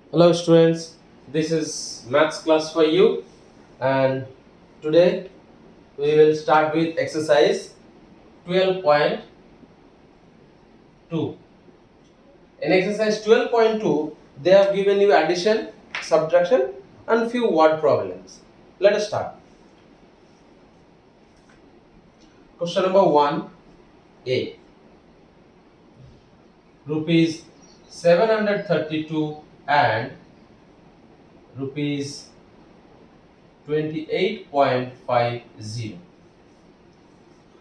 Hello students, this is maths class for you, and today we will start with exercise 12.2. In exercise 12.2 they have given you addition, subtraction and few word problems. Let us start. Question number 1a. Rupees 732 and rupees 28.50.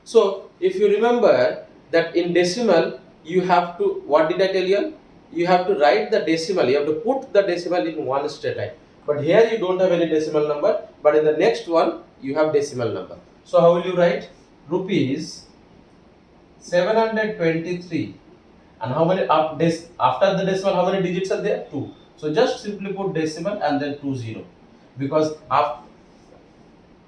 So if you remember that in decimal you have to, what did I tell you? You have to write the decimal, you have to put the decimal in one straight line. But here you don't have any decimal number, but in the next one you have decimal number. So how will you write? Rupees 723, and how many after the decimal, how many digits are there? 2. So just simply put decimal and then 20, because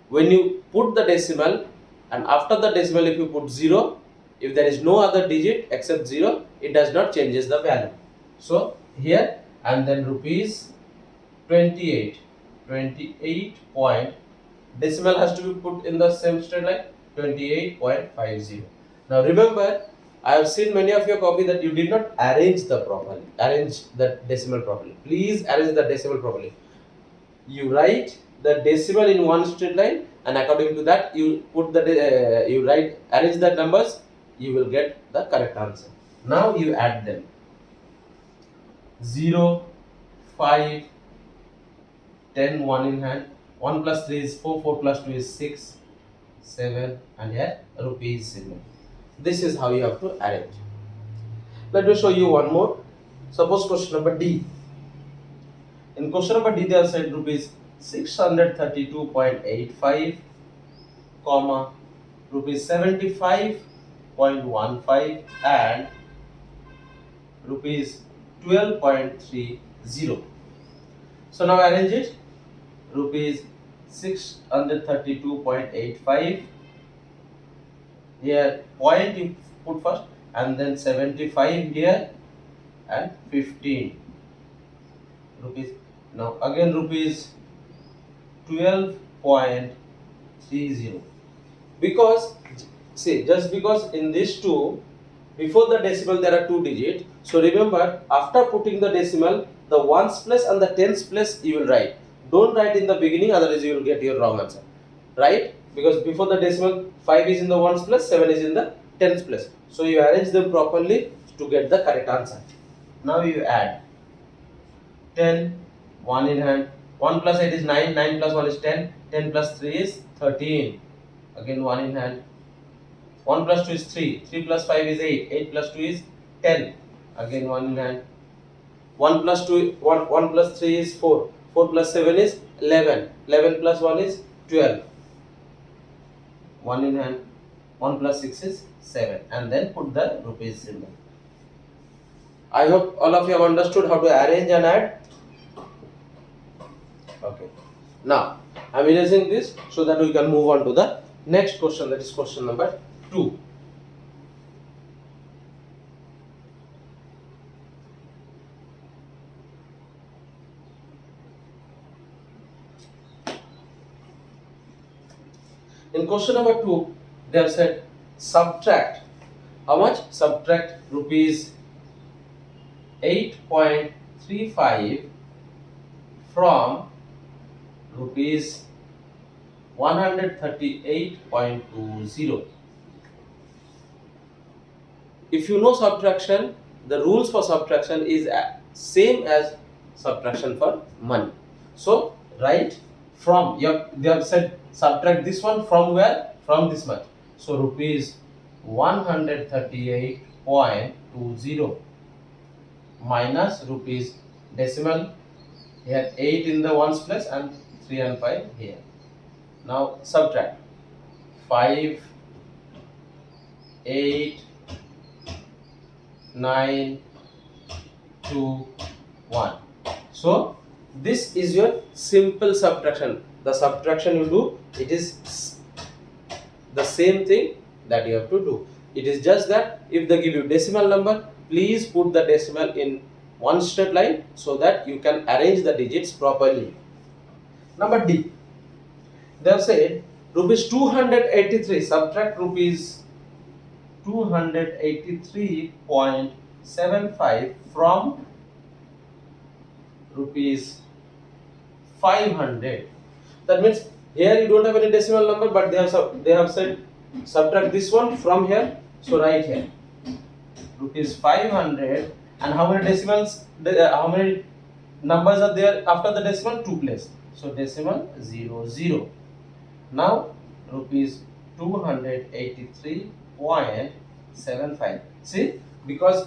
when you put the decimal and after the decimal if you put 0, if there is no other digit except 0, it does not changes the value. So here and then rupees 28 point, decimal has to be put in the same straight line, 28.50. Now remember, I have seen many of your copy that you did not arrange the decimal properly. Please arrange the decimal properly. You write the decimal in one straight line, and according to that you put the arrange the numbers, you will get the correct answer. Now you add them. 0, 5, 10, 1 in hand, 1 plus 3 is 4, 4 plus 2 is 6, 7, and here rupees symbol. This is how you have to arrange. Let me show you one more. Suppose question number D. In question number D, they have said rupees 632.85, comma, rupees 75.15 and rupees 12.30. So now arrange it. Rupees 632.85. Here point you put first, and then 75 here and 15 rupees. Now again rupees 12.30, because see, just because in this two before the decimal there are two digits, so remember after putting the decimal, the ones place and the tens place you will write. Don't write in the beginning, otherwise you will get your wrong answer, right? Because before the decimal 5 is in the ones place, 7 is in the tens place, so you arrange them properly to get the correct answer. Now you add 10, 1 in hand, 1 plus 8 is 9, 9 plus 1 is 10, 10 plus 3 is 13, again 1 in hand, 1 plus 2 is 3, 3 plus 5 is 8, 8 plus 2 is 10, again 1 in hand, 1 plus 2, 1 plus 3 is 4, 4 plus 7 is 11, 11 plus 1 is 12, 1 in hand, 1 plus 6 is 7, and then put the rupees symbol. I hope all of you have understood how to arrange and add. Okay. Now I am erasing this so that we can move on to the next question, that is question number 2. In question number 2, they have said subtract. How much? Subtract rupees 8.35 from rupees 138.20. If you know subtraction, the rules for subtraction is same as subtraction for money. So write from, they have said subtract this one from where? From this much. So rupees 138.20 minus rupees decimal, here 8 in the ones place and 3 and 5 here. Now subtract 5, 8, 9, 2, 1. So this is your simple subtraction. The subtraction you do, it is the same thing that you have to do. It is just that if they give you decimal number, please put the decimal in one straight line so that you can arrange the digits properly. Number D. They have said rupees 283 subtract rupees 283.75 from rupees 500. That means here you don't have any decimal number, but they have said subtract this one from here. So write here rupees 500, and how many decimals? How many numbers are there after the decimal? 2 place. So decimal 00. Now rupees 283.75. See, because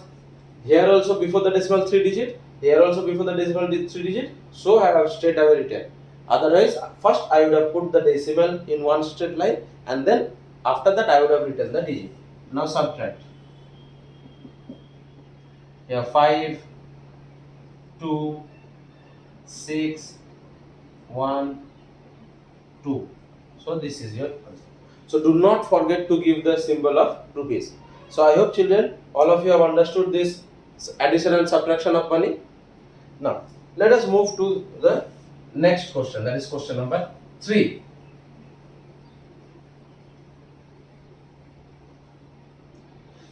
here also before the decimal 3 digit, here also before the decimal 3 digit, so I have straight away written. Otherwise, first I would have put the decimal in one straight line, and then after that I would have written the digit. Now subtract. Here 5, 2, 6, 1, 2. So this is your answer. So do not forget to give the symbol of rupees. So I hope children, all of you have understood this addition and subtraction of money. Now let us move to the next question, that is question number 3.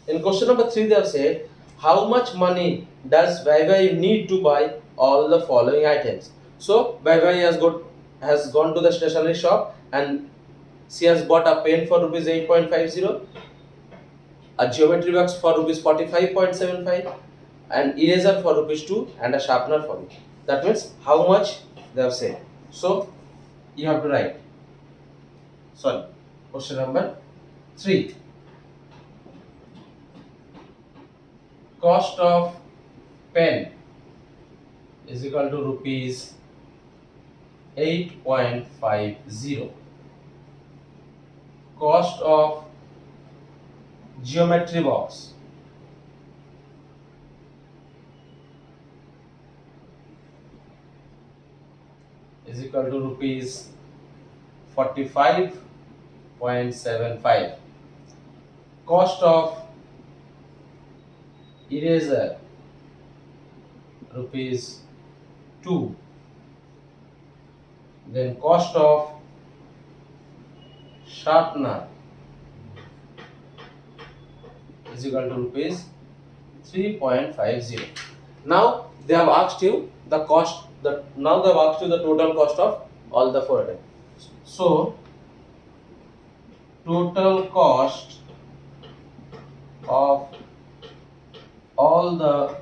In question number 3 they have said, how much money does Vaivai need to buy all the following items? So Vaivai has gone to the stationery shop and she has bought a pen for rupees 8.50, a geometry box for rupees 45.75, an eraser for rupees 2, and a sharpener for it. That means how much they have said. So you have to write. Sorry, question number 3. Cost of pen is equal to rupees 8.50. Cost of geometry box is equal to rupees 45.75. Cost of eraser rupees 2. Then cost of sharpener is equal to rupees 3.50. Now they have asked you the cost. Now they have asked you the total cost of all the 4 items. So total cost of all the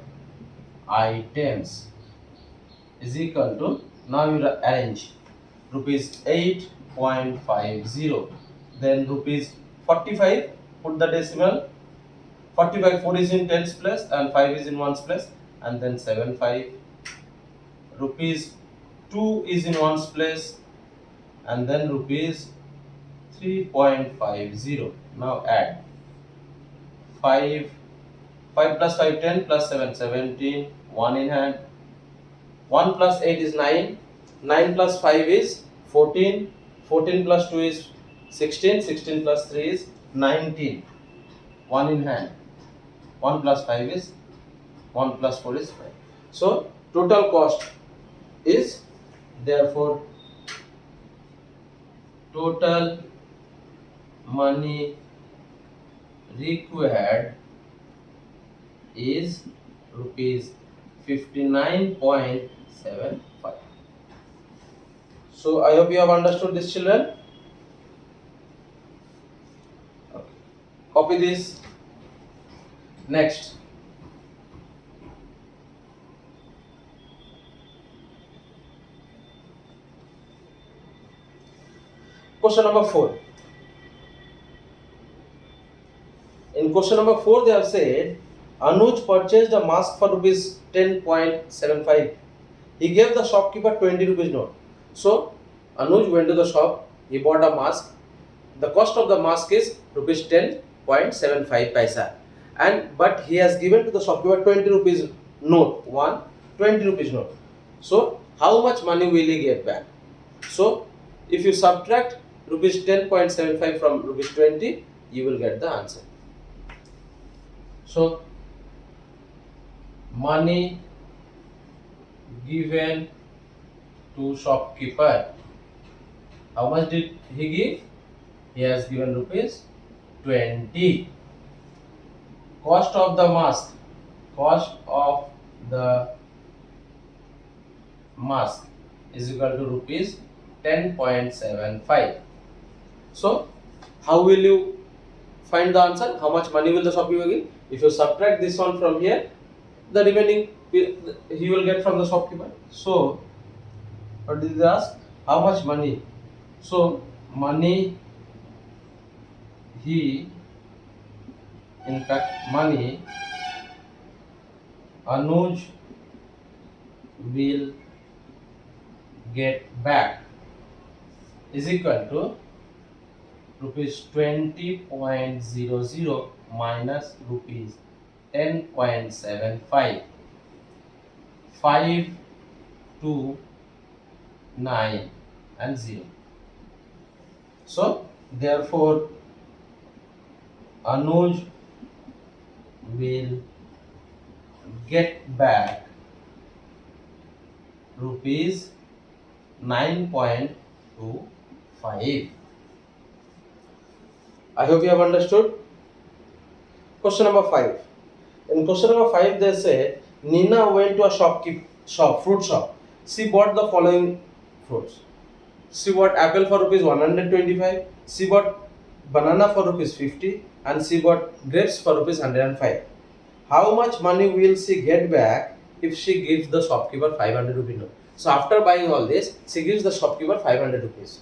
items is equal to, now you arrange, rupees 8.50, then rupees 45, put the decimal 45, 4 is in tens place and 5 is in ones place, and then 75, rupees 2 is in ones place, and then rupees 3.50. Now add 5 plus 5 10 plus 7 17, 1 in hand, 1 plus 8 is 9, 9 plus 5 is 14, 14 plus 2 is 16, 16 plus 3 is 19, 1 in hand, 1 plus 5 is 1 plus 4 is 5. So total cost is, therefore total money required is rupees 59.75. So I hope you have understood this, children. Okay. Copy this. Next. Question number 4. In question number 4 they have said, Anuj purchased a mask for rupees 10.75. He gave the shopkeeper 20 rupees note. So Anuj went to the shop, he bought a mask. The cost of the mask is rupees 10.75 paisa. But he has given to the shopkeeper 20 rupees note, 20 rupees note. So how much money will he get back? So if you subtract rupees 10.75 from rupees 20, you will get the answer. So money given to shopkeeper. How much did he give? He has given rupees 20. Cost of the mask. Cost of the mask is equal to rupees 10.75. So, how will you find the answer? How much money will the shopkeeper give? If you subtract this one from here, the remaining he will get from the shopkeeper. So, what did they ask? How much money? So, money money Anuj will get back is equal to rupees 20.00 minus rupees 10.75. 5, 2, 9 and 0. So therefore Anuj will get back rupees 9.25. I hope you have understood. Question number 5. In question number 5 they say Nina went to a fruit shop. She bought the following fruits. She bought apple for rupees 125. She bought banana for rupees 50 and she bought grapes for rupees 105. How much money will she get back if she gives the shopkeeper 500 rupees note? So after buying all this, she gives the shopkeeper 500 rupees.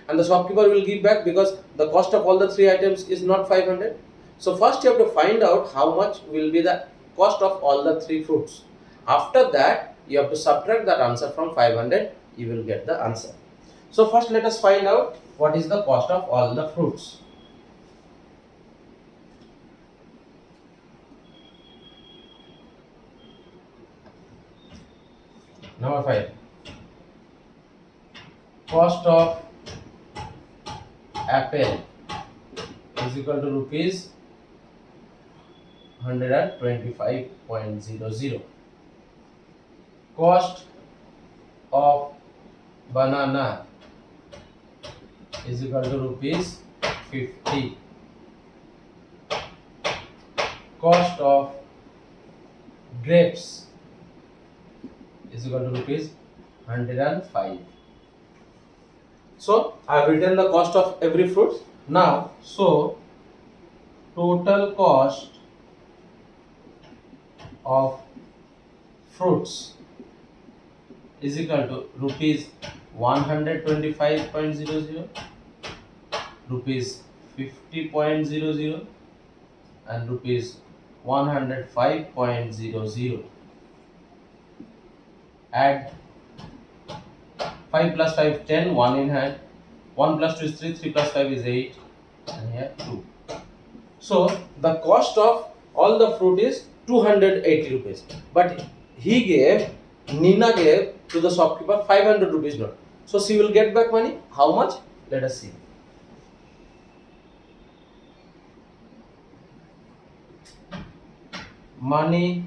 And the shopkeeper will give back because the cost of all the 3 items is not 500. So first you have to find out how much will be the cost of all the 3 fruits. After that, you have to subtract that answer from 500, you will get the answer. So first let us find out what is the cost of all the fruits. Number 5. Cost of apple is equal to rupees 125.00. Cost of banana is equal to rupees 50. Cost of grapes is equal to rupees 105. So I have written the cost of every fruit. Now, so total cost of fruits is equal to rupees 125.00, rupees 50.00 and rupees 105.00. Add 5 plus 5 10, 1 in hand, 1 plus 2 is 3, 3 plus 5 is 8 and here 2. So the cost of all the fruit is 280 rupees, but Nina gave to the shopkeeper 500 rupees note. So she will get back money. How much? Let us see. Money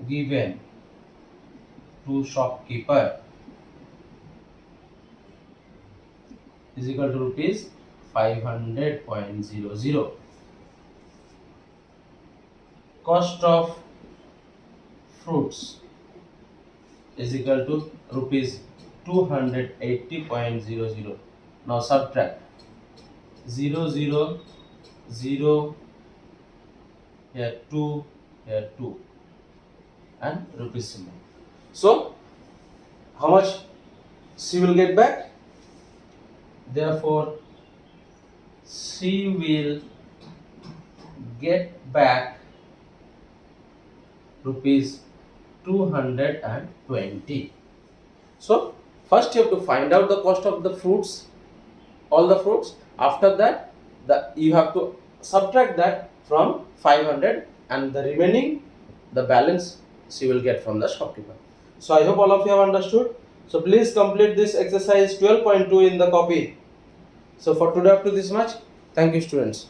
given to shopkeeper is equal to rupees 500.00. Cost of fruits is equal to rupees 280.00. Now subtract 0 0 0 here 2 here 2 and rupees symbol. So how much she will get back? Therefore she will get back rupees 220. So first you have to find out the cost of the fruits, all the fruits. After that, you have to subtract that from 500 and the remaining, the balance she will get from the shopkeeper. So I hope all of you have understood. So please complete this exercise 12.2 in the copy. So for today up to this much. Thank you students.